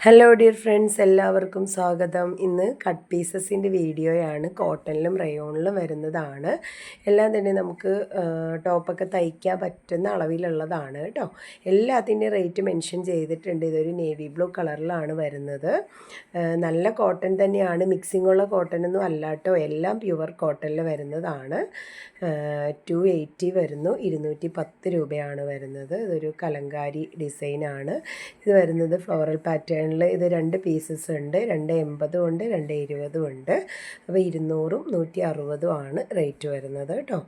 Hello dear friends, എല്ലാവർക്കും സ്വാഗതം. ഇന്ന് കട്ട് പീസസിൻ്റെ വീഡിയോയാണ്. കോട്ടണിലും റയോണിലും വരുന്നതാണ്. എല്ലാം തന്നെ നമുക്ക് ടോപ്പൊക്കെ തയ്ക്കാൻ പറ്റുന്ന അളവിലുള്ളതാണ് കേട്ടോ. എല്ലാത്തിൻ്റെ റേറ്റ് മെൻഷൻ ചെയ്തിട്ടുണ്ട്. ഇതൊരു നേവി ബ്ലൂ കളറിലാണ് വരുന്നത്. നല്ല കോട്ടൺ തന്നെയാണ്, മിക്സിങ്ങുള്ള കോട്ടണൊന്നും അല്ല കേട്ടോ. എല്ലാം പ്യുവർ കോട്ടണിൽ വരുന്നതാണ്. 280 വരുന്നു, 210 രൂപയാണ് വരുന്നത്. ഇതൊരു കലങ്കാരി ഡിസൈനാണ്. ഇത് വരുന്നത് ഫ്ലോറൽ പാറ്റേണിൽ. ഇത് 2 പീസസ് ഉണ്ട്, 280 ഉണ്ട്, 220 ഉണ്ട്. അപ്പോൾ 200ഉം 160ഉം ആണ് റേറ്റ് വരുന്നത് കേട്ടോ.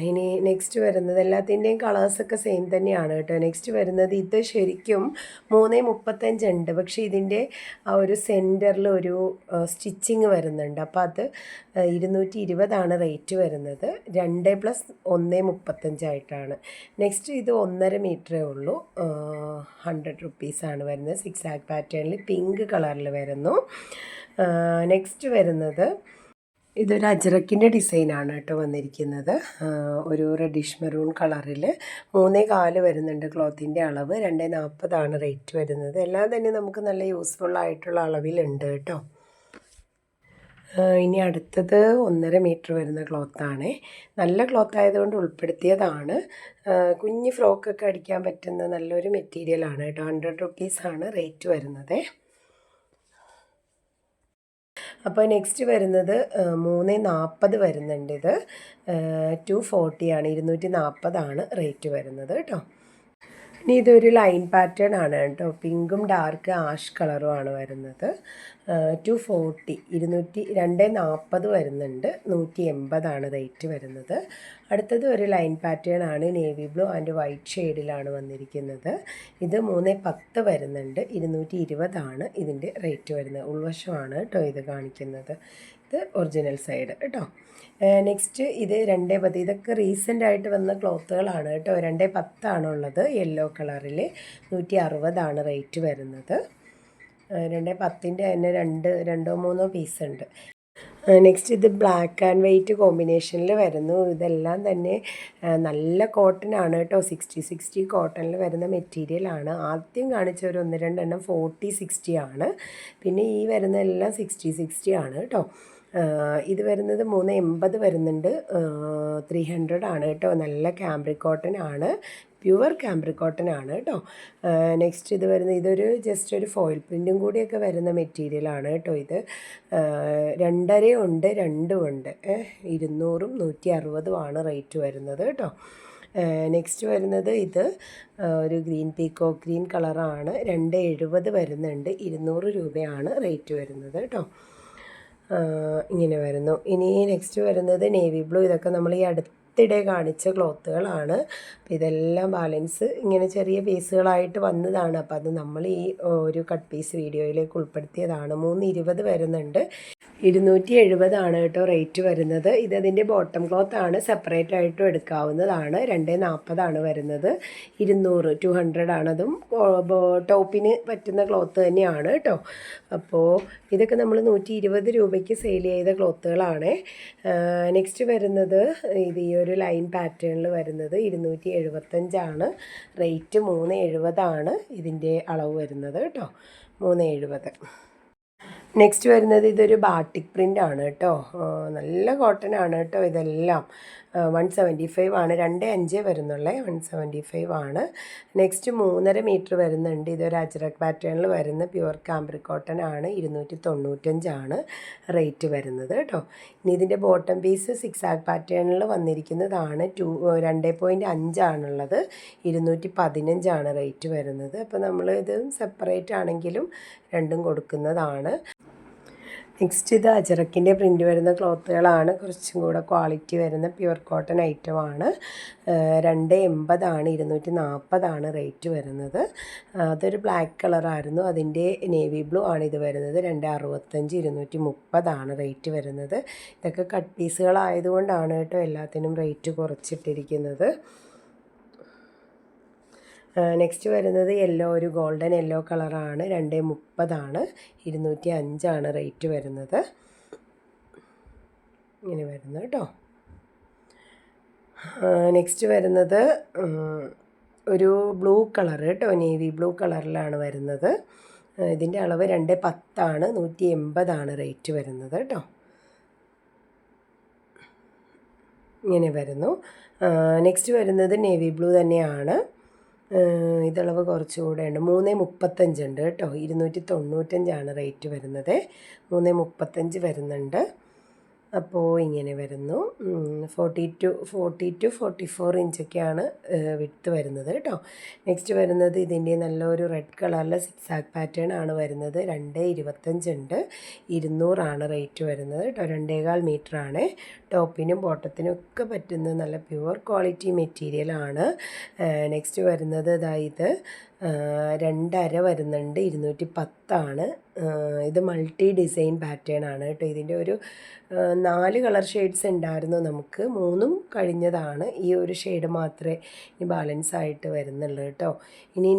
ഇനി നെക്സ്റ്റ് വരുന്നത് എല്ലാത്തിൻ്റെയും കളേഴ്സൊക്കെ സെയിം തന്നെയാണ് കേട്ടോ. നെക്സ്റ്റ് വരുന്നത് ഇത് ശരിക്കും 335 ഉണ്ട്, പക്ഷേ ഇതിൻ്റെ ആ ഒരു സെൻറ്ററിൽ ഒരു സ്റ്റിച്ചിങ് വരുന്നുണ്ട്. അപ്പോൾ അത് 220 റേറ്റ് വരുന്നത്. 2+1 35 നെക്സ്റ്റ് ഇത് 1.5 മീറ്ററേ ഉള്ളൂ, 100 റുപ്പീസാണ് വരുന്നത്. 6 പാറ്റേണിൽ പിങ്ക് കളറിൽ വരുന്നു. നെക്സ്റ്റ് വരുന്നത് ഇതൊരു അജ്രക്കിൻ്റെ ഡിസൈനാണ് കേട്ടോ വന്നിരിക്കുന്നത്. ഒരു റെഡിഷ് മെറൂൺ കളറിൽ 3.4 വരുന്നുണ്ട് ക്ലോത്തിൻ്റെ അളവ്. 240 റേറ്റ് വരുന്നത്. എല്ലാം തന്നെ നമുക്ക് നല്ല യൂസ്ഫുൾ ആയിട്ടുള്ള അളവിലുണ്ട് കേട്ടോ. ഇനി അടുത്തത് 1.5 മീറ്റർ വരുന്ന ക്ലോത്താണ്. നല്ല ക്ലോത്ത് ആയതുകൊണ്ട് ഉൾപ്പെടുത്തിയതാണ്. കുഞ്ഞ് ഫ്രോക്കൊക്കെ അടിക്കാൻ പറ്റുന്ന നല്ലൊരു മെറ്റീരിയലാണ് കേട്ടോ. 100 റുപ്പീസാണ് റേറ്റ് വരുന്നത്. അപ്പോൾ നെക്സ്റ്റ് വരുന്നത് 340 വരുന്നുണ്ട്. ഇത് 240 ആണ്, 240 റേറ്റ് വരുന്നത് കേട്ടോ. ഇനി ഇതൊരു ലൈൻ പാറ്റേൺ ആണ് കേട്ടോ. പിങ്കും ഡാർക്ക് ആഷ് കളറുമാണ് വരുന്നത്. 240, 240 വരുന്നുണ്ട്, 180 റേറ്റ് വരുന്നത്. അടുത്തത് ഒരു ലൈൻ പാറ്റേൺ ആണ്, നേവി ബ്ലൂ ആൻഡ് വൈറ്റ് ഷെയ്ഡിലാണ് വന്നിരിക്കുന്നത്. ഇത് 310 വരുന്നുണ്ട്, 220 ഇതിൻ്റെ റേറ്റ് വരുന്നത്. ഉൾവശമാണ് കേട്ടോ ഇത് കാണിക്കുന്നത്. ഇത് ഒറിജിനൽ സൈഡ് കേട്ടോ. നെക്സ്റ്റ് ഇത് 210. ഇതൊക്കെ റീസെൻ്റ് ആയിട്ട് വന്ന ക്ലോത്തുകളാണ് കേട്ടോ. 210 ഉള്ളത്, യെല്ലോ കളറിൽ 160 റേറ്റ് വരുന്നത്. 210ൻ്റെ തന്നെ രണ്ടോ മൂന്നോ പീസ് ഉണ്ട്. നെക്സ്റ്റ് ഇത് ബ്ലാക്ക് ആൻഡ് വൈറ്റ് കോമ്പിനേഷനിൽ വരുന്നു. ഇതെല്ലാം തന്നെ നല്ല കോട്ടൺ ആണ് കേട്ടോ. 60 കോട്ടണിൽ വരുന്ന മെറ്റീരിയലാണ്. ആദ്യം കാണിച്ച ഒരു 1-2 40-60 ആണ്. പിന്നെ ഈ വരുന്ന എല്ലാം 60 ആണ് കേട്ടോ. ഇത് വരുന്നത് 380 വരുന്നുണ്ട്, 300 ആണ് കേട്ടോ. നല്ല ക്യാമ്പ്രിക് കോട്ടൺ ആണ്, പ്യുവർ ക്യാമ്പ്രിക് കോട്ടൺ ആണ് കേട്ടോ. നെക്സ്റ്റ് ഇത് വരുന്നത് ഇതൊരു ജസ്റ്റ് ഒരു ഫോയിൽ പ്രിൻറ്റും കൂടിയൊക്കെ വരുന്ന മെറ്റീരിയലാണ് കേട്ടോ. ഇത് 2.5 ഉണ്ട്, 2 ഉണ്ട്. 200ഉം 160ഉം റേറ്റ് വരുന്നത് കേട്ടോ. നെക്സ്റ്റ് വരുന്നത് ഇത് ഒരു ഗ്രീൻ പീക്കോക്ക് ഗ്രീൻ കളറാണ്. 270 വരുന്നുണ്ട്, 200 രൂപയാണ് റേറ്റ് വരുന്നത് കേട്ടോ. ഇങ്ങനെ വരുന്നു. ഇനി നെക്സ്റ്റ് വരുന്നത് നേവി ബ്ലൂ. ഇതൊക്കെ നമ്മൾ ഈ അടുത്തിടെ കാണിച്ച ക്ലോത്തുകളാണ്. അപ്പോൾ ഇതെല്ലാം ബാലൻസ് ഇങ്ങനെ ചെറിയ പീസുകളായിട്ട് വന്നതാണ്. അപ്പോൾ അത് നമ്മൾ ഈ ഒരു കട്ട് പീസ് വീഡിയോയിലേക്ക് ഉൾപ്പെടുത്തിയതാണ്. 320 വരുന്നുണ്ട്, 270 കേട്ടോ റേറ്റ് വരുന്നത്. ഇതതിൻ്റെ ബോട്ടം ക്ലോത്ത് ആണ്, സെപ്പറേറ്റ് ആയിട്ടും എടുക്കാവുന്നതാണ്. 240 വരുന്നത്. 200 ആണതും. ടോപ്പിന് പറ്റുന്ന ക്ലോത്ത് തന്നെയാണ് കേട്ടോ. അപ്പോൾ ഇതൊക്കെ നമ്മൾ 120 രൂപയ്ക്ക് സെയിൽ ചെയ്ത ക്ലോത്തുകളാണ്. നെക്സ്റ്റ് വരുന്നത് ഇത് ഈ ഒരു ലൈൻ പാറ്റേണിൽ വരുന്നത് 275 റേറ്റ്. 370 ഇതിൻ്റെ അളവ് വരുന്നത് കേട്ടോ. 370. നെക്സ്റ്റ് വരുന്നത് ഇതൊരു ബാട്ടിക് പ്രിൻ്റ് ആണ് കേട്ടോ. നല്ല കോട്ടൺ ആണ് കേട്ടോ. ഇതെല്ലാം 175 ആണ്. 2.5 വരുന്നുള്ളേ, 175 നെക്സ്റ്റ് 3.5 മീറ്റർ വരുന്നുണ്ട്. ഇതൊരു അജ്രക് പാറ്റേണിൽ വരുന്ന പ്യുവർ കാമ്പ്രിക് കോട്ടൺ ആണ്. 295 റേറ്റ് വരുന്നത് കേട്ടോ. ഇനി ഇതിൻ്റെ ബോട്ടം പീസ് 6 പാറ്റേണിൽ വന്നിരിക്കുന്നതാണ്. 2.5 ആണുള്ളത്, 215 റേറ്റ് വരുന്നത്. അപ്പോൾ നമ്മൾ ഇത് സെപ്പറേറ്റ് ആണെങ്കിലും രണ്ടും കൊടുക്കുന്നതാണ്. നെക്സ്റ്റ് ഇത് അജറക്കിൻ്റെ പ്രിൻ്റ് വരുന്ന ക്ലോത്തുകളാണ്. കുറച്ചും കൂടെ ക്വാളിറ്റി വരുന്ന പ്യുവർ കോട്ടൺ ഐറ്റമാണ്. 280 240 റേറ്റ് വരുന്നത്. അതൊരു ബ്ലാക്ക് കളറായിരുന്നു, അതിൻ്റെ നേവി ബ്ലൂ ആണ് ഇത് വരുന്നത്. 265 230 റേറ്റ് വരുന്നത്. ഇതൊക്കെ കട്ട് പീസുകളായതുകൊണ്ടാണ് കേട്ടോ എല്ലാത്തിനും റേറ്റ് കുറച്ചിട്ടിരിക്കുന്നത്. നെക്സ്റ്റ് വരുന്നത് യെല്ലോ, ഒരു ഗോൾഡൻ യെല്ലോ കളറാണ്. 230 205 റേറ്റ് വരുന്നത്. ഇങ്ങനെ വരുന്നു കേട്ടോ. നെക്സ്റ്റ് വരുന്നത് ഒരു ബ്ലൂ കളർ കേട്ടോ, നേവി ബ്ലൂ കളറിലാണ് വരുന്നത്. ഇതിൻ്റെ അളവ് 210 180 റേറ്റ് വരുന്നത് കേട്ടോ. ഇങ്ങനെ വരുന്നു. നെക്സ്റ്റ് വരുന്നത് നേവി ബ്ലൂ തന്നെയാണ്. ഇതളവ് കുറച്ചുകൂടെ ഉണ്ട്. 335 ഉണ്ട് കേട്ടോ. 295 റേറ്റ് വരുന്നത്. 335 വരുന്നുണ്ട്. അപ്പോൾ ഇങ്ങനെ വരുന്നു. 40 to 44 ഇഞ്ചൊക്കെയാണ് വിഡ്ത്ത് വരുന്നത് കേട്ടോ. നെക്സ്റ്റ് വരുന്നത് ഇതിൻ്റെ നല്ലൊരു റെഡ് കളറിലെ സിക്സാക് പാറ്റേൺ ആണ് വരുന്നത്. 225 ഉണ്ട്. 200 റേറ്റ് വരുന്നത് കേട്ടോ. 2.25 മീറ്ററാണ്. ടോപ്പിനും ബോട്ടത്തിനും ഒക്കെ പറ്റുന്ന നല്ല പ്യുവർ ക്വാളിറ്റി മെറ്റീരിയലാണ്. നെക്സ്റ്റ് വരുന്നത് ഇത് 2.5 വരുന്നുണ്ട്. 210 ഇത് മൾട്ടി ഡിസൈൻ പാറ്റേൺ ആണ് കേട്ടോ. ഇതിൻ്റെ ഒരു 4 കളർ ഷെയ്ഡ്സ് ഉണ്ടായിരുന്നു നമുക്ക്. 3 കഴിഞ്ഞതാണ്. ഈ ഒരു ഷെയ്ഡ് മാത്രമേ ഇനി ബാലൻസ് ആയിട്ട് വരുന്നുള്ളൂ കേട്ടോ. ഇനി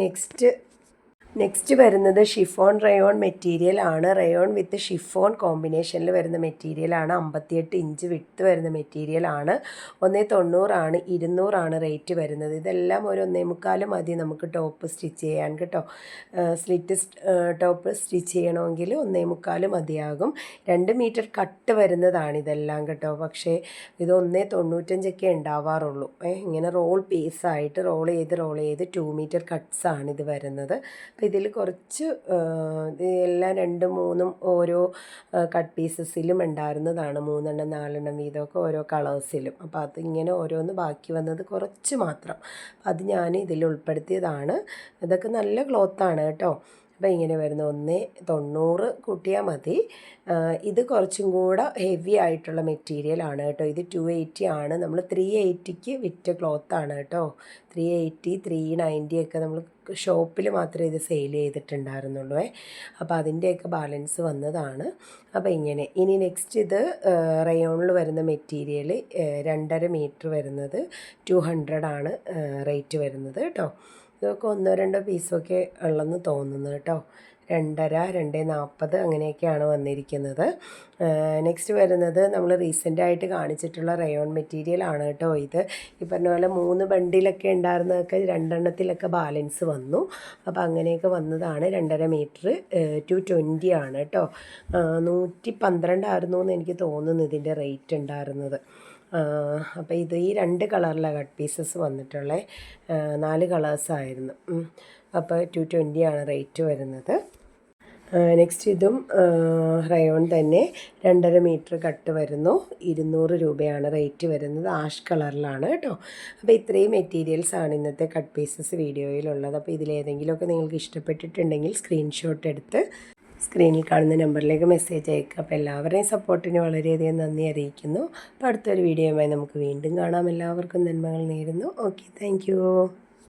നെക്സ്റ്റ് വരുന്നത് ഷിഫോൺ റയോൺ മെറ്റീരിയൽ ആണ്. റയോൺ വിത്ത് ഷിഫോൺ കോമ്പിനേഷനിൽ വരുന്ന മെറ്റീരിയലാണ്. 58 ഇഞ്ച് വിഡ്ത്ത് വരുന്ന മെറ്റീരിയലാണ്. 190 200 റേറ്റ് വരുന്നത്. ഇതെല്ലാം ഒരു 1.25 മതി നമുക്ക് ടോപ്പ് സ്റ്റിച്ച് ചെയ്യാൻ കേട്ടോ. സ്ലിറ്റ് ടോപ്പ് സ്റ്റിച്ച് ചെയ്യണമെങ്കിൽ 1.25 മതിയാകും. 2 മീറ്റർ കട്ട് വരുന്നതാണ് ഇതെല്ലാം കേട്ടോ. പക്ഷേ ഇത് 1.95 ഉണ്ടാവാറുള്ളൂ. ഇങ്ങനെ റോൾ പീസായിട്ട് റോൾ ചെയ്ത് 2 മീറ്റർ കട്ട്സാണ് ഇത് വരുന്നത്. അപ്പോൾ ഇതിൽ കുറച്ച് എല്ലാം 2-3 ഓരോ കട്ട് പീസസിലും ഉണ്ടായിരുന്നതാണ്. 3 4 വീതമൊക്കെ ഓരോ കളേഴ്സിലും. അപ്പോൾ അതിങ്ങനെ ഓരോന്ന് ബാക്കി വന്നത് കുറച്ച് മാത്രം. അത് ഞാൻ ഇതിൽ ഉൾപ്പെടുത്തിയതാണ്. ഇതൊക്കെ നല്ല ക്ലോത്താണ് കേട്ടോ. അപ്പോൾ ഇങ്ങനെ വരുന്ന 190 കൂട്ടിയാൽ മതി. ഇത് കുറച്ചും കൂടെ ഹെവി ആയിട്ടുള്ള മെറ്റീരിയലാണ് കേട്ടോ. ഇത് 280 ആണ്. നമ്മൾ 380ക്ക് വിറ്റ ക്ലോത്താണ് കേട്ടോ. 380 390 ഒക്കെ നമ്മൾ ഷോപ്പിൽ മാത്രമേ ഇത് സെയിൽ ചെയ്തിട്ടുണ്ടായിരുന്നുള്ളൂ. അപ്പോൾ അതിൻ്റെയൊക്കെ ബാലൻസ് വന്നതാണ്. അപ്പോൾ ഇനി നെക്സ്റ്റ് ഇത് റയോണിൽ വരുന്ന മെറ്റീരിയൽ 2.5 മീറ്റർ വരുന്നത് 200 റേറ്റ് വരുന്നത് കേട്ടോ. ഇതൊക്കെ 1-2 പീസൊക്കെ ഉള്ളെന്ന് തോന്നുന്നു കേട്ടോ. 2.5 2.40 അങ്ങനെയൊക്കെയാണ് വന്നിരിക്കുന്നത്. നെക്സ്റ്റ് വരുന്നത് നമ്മൾ റീസെൻ്റായിട്ട് കാണിച്ചിട്ടുള്ള റയോൺ മെറ്റീരിയൽ ആണ് കേട്ടോ. ഇത് ഈ പറഞ്ഞ പോലെ 3 ബണ്ടിലൊക്കെ ഉണ്ടായിരുന്നതൊക്കെ 2 എണ്ണത്തിലൊക്കെ ബാലൻസ് വന്നു. അപ്പോൾ അങ്ങനെയൊക്കെ വന്നതാണ്. 2.5 മീറ്റർ 220 ആണ് കേട്ടോ. 112 ആയിരുന്നു എന്ന് എനിക്ക് തോന്നുന്നു ഇതിൻ്റെ റേറ്റ് ഉണ്ടായിരുന്നത്. അപ്പോൾ ഇത് ഈ 2 കളറിലാണ് കട്ട് പീസസ് വന്നിട്ടുള്ളത്. 4 കളേഴ്സായിരുന്നു. അപ്പോൾ 220 റേറ്റ് വരുന്നത്. നെക്സ്റ്റ് ഇതും റയോൺ തന്നെ 2.5 മീറ്റർ കട്ട് വരുന്നു. 200 രൂപയാണ് റേറ്റ് വരുന്നത്. ആഷ് കളറിലാണ് കേട്ടോ. അപ്പോൾ ഇത്രയും മെറ്റീരിയൽസാണ് ഇന്നത്തെ കട്ട് പീസസ് വീഡിയോയിലുള്ളത്. അപ്പോൾ ഇതിലേതെങ്കിലുമൊക്കെ നിങ്ങൾക്ക് ഇഷ്ടപ്പെട്ടിട്ടുണ്ടെങ്കിൽ സ്ക്രീൻഷോട്ട് എടുത്ത് സ്ക്രീനിൽ കാണുന്ന നമ്പറിലേക്ക് മെസ്സേജ് അയക്കുക. അപ്പോൾ എല്ലാവരുടെയും സപ്പോർട്ടിന് വളരെയധികം നന്ദി അറിയിക്കുന്നു. അപ്പോൾ അടുത്തൊരു വീഡിയോയുമായി നമുക്ക് വീണ്ടും കാണാം. എല്ലാവർക്കും നന്മകൾ നേരുന്നു. Okay, thank